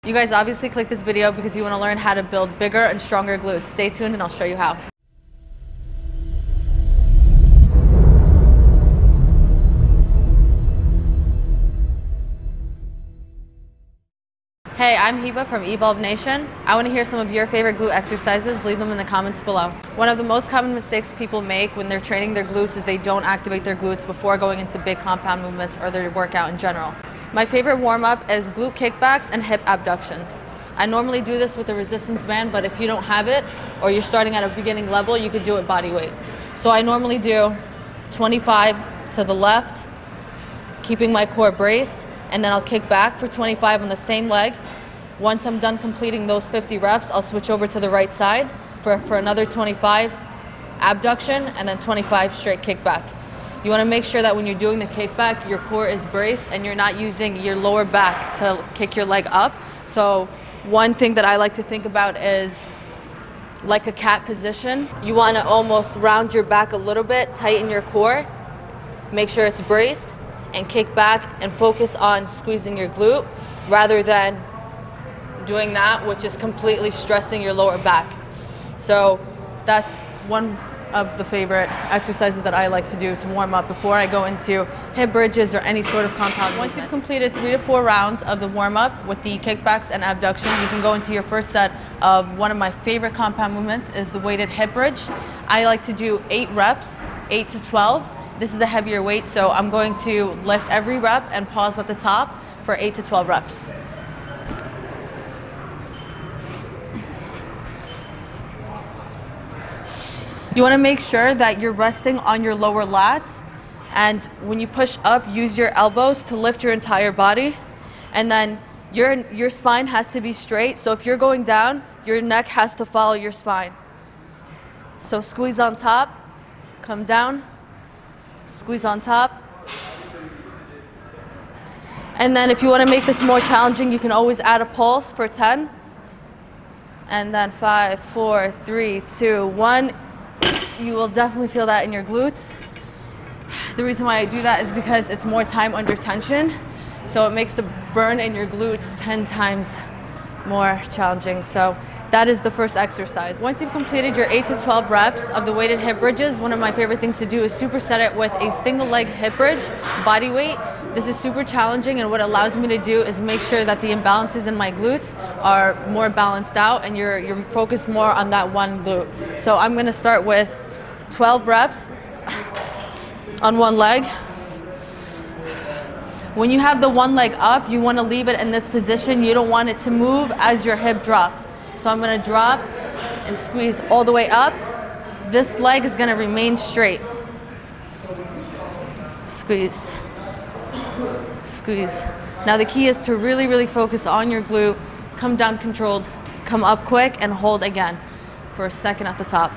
You guys obviously clicked this video because you want to learn how to build bigger and stronger glutes. Stay tuned and I'll show you how. Hey, I'm Heba from Evolve Nation. I want to hear some of your favorite glute exercises. Leave them in the comments below. One of the most common mistakes people make when they're training their glutes is they don't activate their glutes before going into big compound movements or their workout in general. My favorite warm-up is glute kickbacks and hip abductions. I normally do this with a resistance band, but if you don't have it or you're starting at a beginning level, you could do it body weight. So I normally do 25 to the left, keeping my core braced, and then I'll kick back for 25 on the same leg. Once I'm done completing those 50 reps, I'll switch over to the right side for another 25 abduction and then 25 straight kickback. You want to make sure that when you're doing the kickback, your core is braced and you're not using your lower back to kick your leg up. So one thing that I like to think about is like a cat position. You want to almost round your back a little bit, tighten your core, make sure it's braced, and kick back and focus on squeezing your glute rather than doing that, which is completely stressing your lower back. So that's one of the favorite exercises that I like to do to warm up before I go into hip bridges or any sort of compound movement. Once you've completed 3 to 4 rounds of the warm up with the kickbacks and abduction, you can go into your first set of one of my favorite compound movements is the weighted hip bridge. I like to do 8 reps, 8 to 12. This is a heavier weight, so I'm going to lift every rep and pause at the top for 8 to 12 reps. You want to make sure that you're resting on your lower lats, and when you push up, use your elbows to lift your entire body, and then your spine has to be straight. So if you're going down, your neck has to follow your spine. So squeeze on top, come down, squeeze on top. And then if you want to make this more challenging, you can always add a pulse for 10. And then 5, 4, 3, 2, 1. You will definitely feel that in your glutes. The reason why I do that is because it's more time under tension. So it makes the burn in your glutes 10 times more challenging. So that is the first exercise. Once you've completed your 8 to 12 reps of the weighted hip bridges, one of my favorite things to do is superset it with a single leg hip bridge, body weight. This is super challenging, and what it allows me to do is make sure that the imbalances in my glutes are more balanced out and you're focused more on that one glute. So I'm gonna start with 12 reps on one leg. When you have the one leg up, you want to leave it in this position. You don't want it to move as your hip drops. So I'm going to drop and squeeze all the way up. This leg is going to remain straight. Squeeze, squeeze. Now the key is to really, really focus on your glute. Come down controlled, come up quick, and hold again for a second at the top.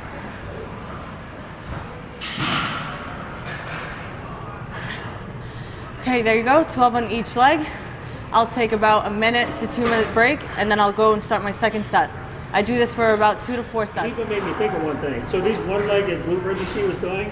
Okay, there you go, 12 on each leg. I'll take about a 1 to 2 minute break, and then I'll go and start my second set. I do this for about 2 to 4 sets. People made me think of one thing. So these one-legged glute bridges she was doing,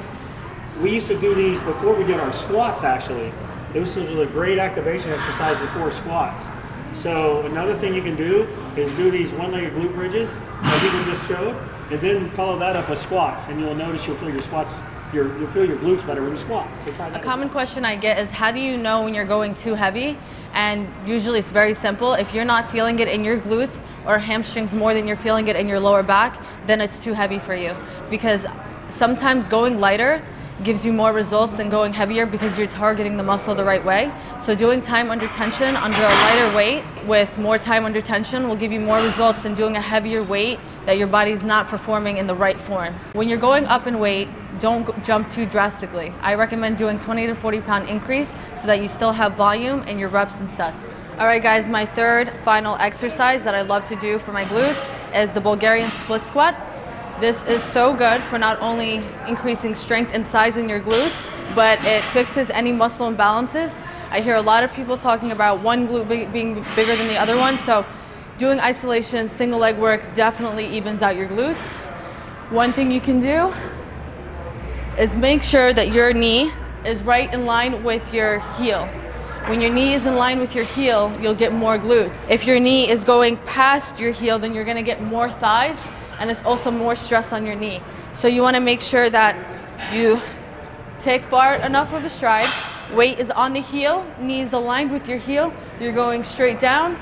we used to do these before we did our squats, actually. This was a great activation exercise before squats. So another thing you can do is do these one-legged glute bridges, like people just showed, and then follow that up with squats, and you'll notice you'll feel your squats. You'll feel your glutes better when you squat. So try that. A common question I get is, how do you know when you're going too heavy? And usually it's very simple. If you're not feeling it in your glutes or hamstrings more than you're feeling it in your lower back, then it's too heavy for you. Because sometimes going lighter gives you more results than going heavier because you're targeting the muscle the right way. So doing time under tension under a lighter weight with more time under tension will give you more results than doing a heavier weight that your body's not performing in the right form. When you're going up in weight, don't jump too drastically. I recommend doing 20 to 40 pound increase so that you still have volume in your reps and sets. All right guys, my third final exercise that I love to do for my glutes is the Bulgarian split squat. This is so good for not only increasing strength and size in your glutes, but it fixes any muscle imbalances. I hear a lot of people talking about one glute being bigger than the other one, so doing isolation, single leg work definitely evens out your glutes. One thing you can do is make sure that your knee is right in line with your heel. When your knee is in line with your heel, you'll get more glutes. If your knee is going past your heel, then you're gonna get more thighs, and it's also more stress on your knee. So you wanna make sure that you take far enough of a stride, weight is on the heel, knee is aligned with your heel, you're going straight down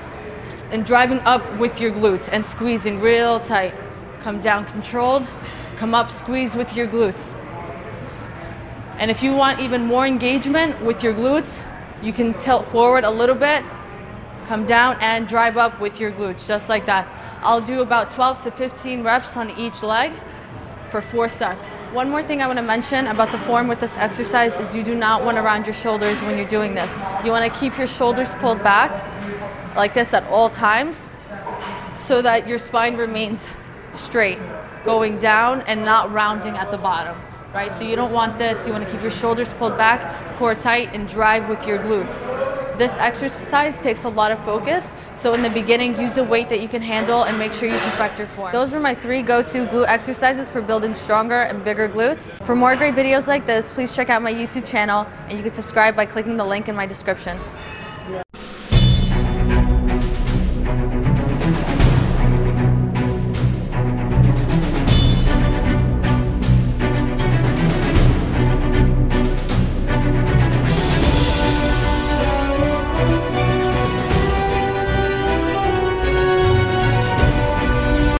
and driving up with your glutes and squeezing real tight. Come down controlled, come up, squeeze with your glutes. And if you want even more engagement with your glutes, you can tilt forward a little bit, come down and drive up with your glutes, just like that. I'll do about 12 to 15 reps on each leg for 4 sets. One more thing I want to mention about the form with this exercise is you do not want to round your shoulders when you're doing this. You want to keep your shoulders pulled back like this at all times so that your spine remains straight, going down and not rounding at the bottom, right? So you don't want this. You want to keep your shoulders pulled back, core tight, and drive with your glutes. This exercise takes a lot of focus, so in the beginning, use a weight that you can handle and make sure you perfect your form. Those are my 3 go-to glute exercises for building stronger and bigger glutes. For more great videos like this, please check out my YouTube channel, and you can subscribe by clicking the link in my description.